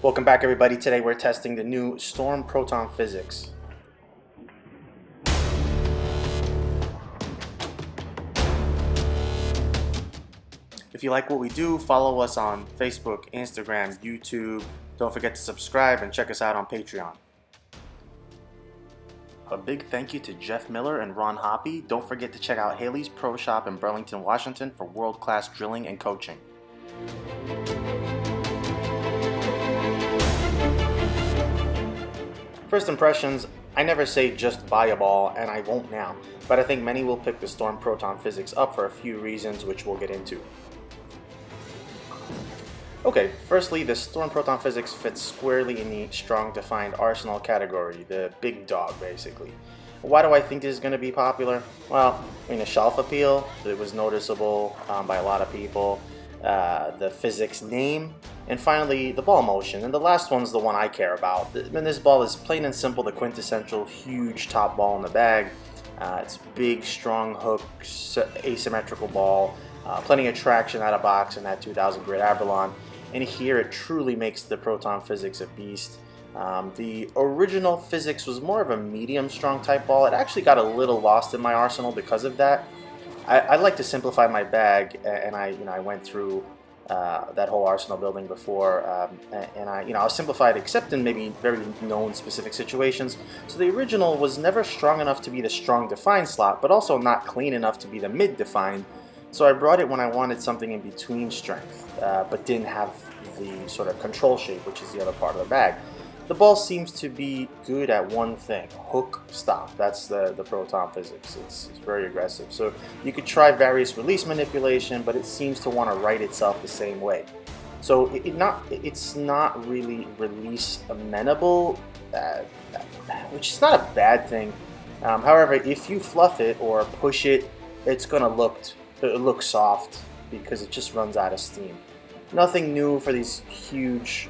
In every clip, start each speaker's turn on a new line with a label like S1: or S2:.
S1: Welcome back, everybody. Today we're testing the new Storm Proton Physix. If you like what we do, follow us on Facebook, Instagram, YouTube. Don't forget to subscribe and check us out on Patreon. A big thank you to Jeff Miller and Ron Hoppy. Don't forget to check out Haley's Pro Shop in Burlington, Washington for world-class drilling and coaching. First impressions, I never say just buy a ball, and I won't now, but I think many will pick the Storm Proton Physix up for a few reasons which we'll get into. Okay, firstly, the Storm Proton Physix fits squarely in the strong defined arsenal category, the big dog basically. Why do I think this is going to be popular? Well, the shelf appeal, it was noticeable by a lot of people, the Physix name, and finally the ball motion. And the last one's the one I care about. And this ball is plain and simple the quintessential huge top ball in the bag. It's big, strong hook, asymmetrical ball, plenty of traction out of box in that 2000 grit Abralon. And here it truly makes the Proton Physix a beast. The original Physix was more of a medium strong type ball. It actually got a little lost in my arsenal because of that. I like to simplify my bag, and I went through that whole arsenal building before, and I'll simplify it except in maybe very known specific situations. So the original was never strong enough to be the strong defined slot, but also not clean enough to be the mid defined. So I brought it when I wanted something in between strength, but didn't have the sort of control shape, which is the other part of the bag. The ball seems to be good at one thing: hook, stop. That's the Proton Physix. It's very aggressive. So you could try various release manipulation, but it seems to want to right itself the same way. So it's not really release amenable, which is not a bad thing. However, if you fluff it or push it, it's gonna look soft because it just runs out of steam. Nothing new for these huge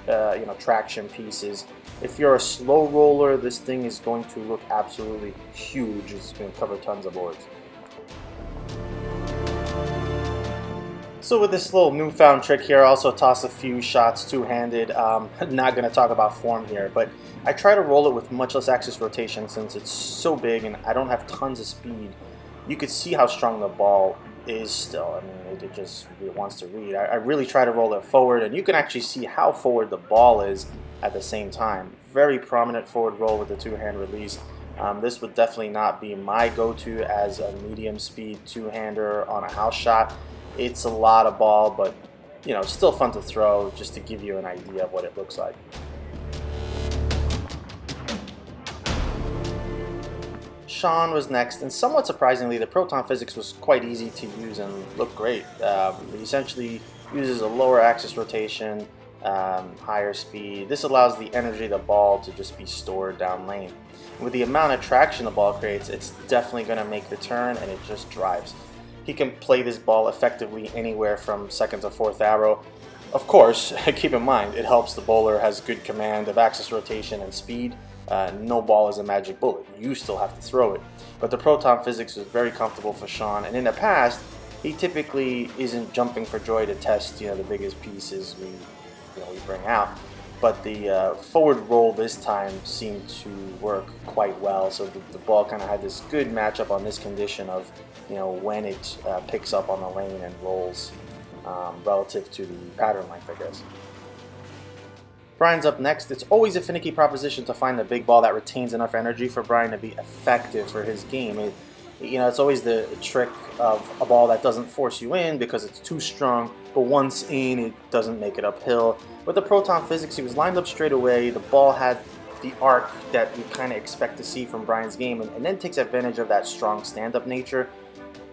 S1: traction pieces. If you're a slow roller, this thing is going to look absolutely huge. It's going to cover tons of boards. So with this little newfound trick here, I also toss a few shots two-handed. Not going to talk about form here, but I try to roll it with much less axis rotation since it's so big and I don't have tons of speed. You could see how strong the ball is still. I mean, it wants to read. I really try to roll it forward, and you can actually see how forward the ball is at the same time. Very prominent forward roll with the two-hand release. This would definitely not be my go-to as a medium speed two-hander on a house shot. It's a lot of ball, but still fun to throw, just to give you an idea of what it looks like. Sean was next, and somewhat surprisingly, the Proton Physix was quite easy to use and looked great. It essentially uses a lower axis rotation, higher speed. This allows the energy of the ball to just be stored down lane. With the amount of traction the ball creates, it's definitely going to make the turn, and it just drives. He can play this ball effectively anywhere from second to fourth arrow. Of course, keep in mind, it helps the bowler has good command of axis rotation and speed. No ball is a magic bullet. You still have to throw it. But the Proton Physix was very comfortable for Sean, and in the past, he typically isn't jumping for joy to test the biggest pieces we bring out. But the forward roll this time seemed to work quite well. So the ball kind of had this good matchup on this condition of when it picks up on the lane and rolls relative to the pattern length, I guess. Bryan's up next. It's always a finicky proposition to find the big ball that retains enough energy for Bryan to be effective for his game. It's always the trick of a ball that doesn't force you in because it's too strong, but once in, it doesn't make it uphill. With the Proton Physix, he was lined up straight away. The ball had the arc that you kind of expect to see from Bryan's game, and then takes advantage of that strong stand-up nature.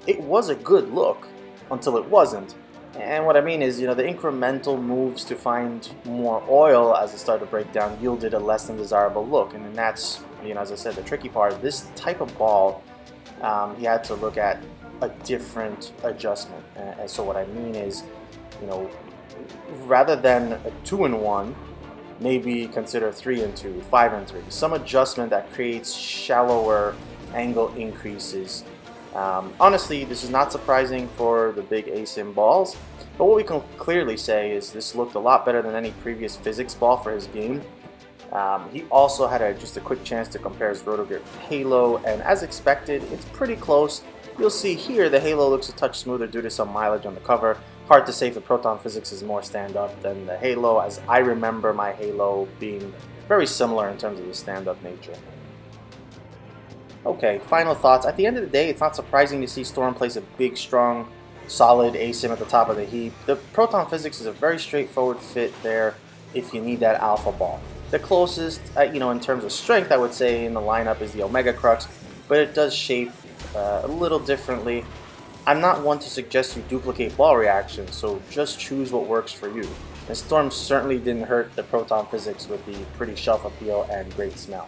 S1: It was a good look until it wasn't. And what I mean is, the incremental moves to find more oil as it started to break down yielded a less than desirable look. And then that's, as I said, the tricky part. This type of ball, he had to look at a different adjustment. And so what I mean is, rather than a 2-in-1, maybe consider 3-in-2, 5-in-3. Some adjustment that creates shallower angle increases Honestly, this is not surprising for the big ASIM balls, but what we can clearly say is this looked a lot better than any previous physics ball for his game. He also had just a quick chance to compare his Roto Grip Halo, and as expected, it's pretty close. You'll see here the Halo looks a touch smoother due to some mileage on the cover. Hard to say if the Proton Physix is more stand-up than the Halo, as I remember my Halo being very similar in terms of the stand-up nature. Okay, final thoughts. At the end of the day, it's not surprising to see Storm place a big, strong, solid ASIM at the top of the heap. The Proton Physix is a very straightforward fit there if you need that alpha ball. The closest, in terms of strength, I would say in the lineup is the Omega Crux, but it does shape a little differently. I'm not one to suggest you duplicate ball reactions, so just choose what works for you. And Storm certainly didn't hurt the Proton Physix with the pretty shelf appeal and great smell.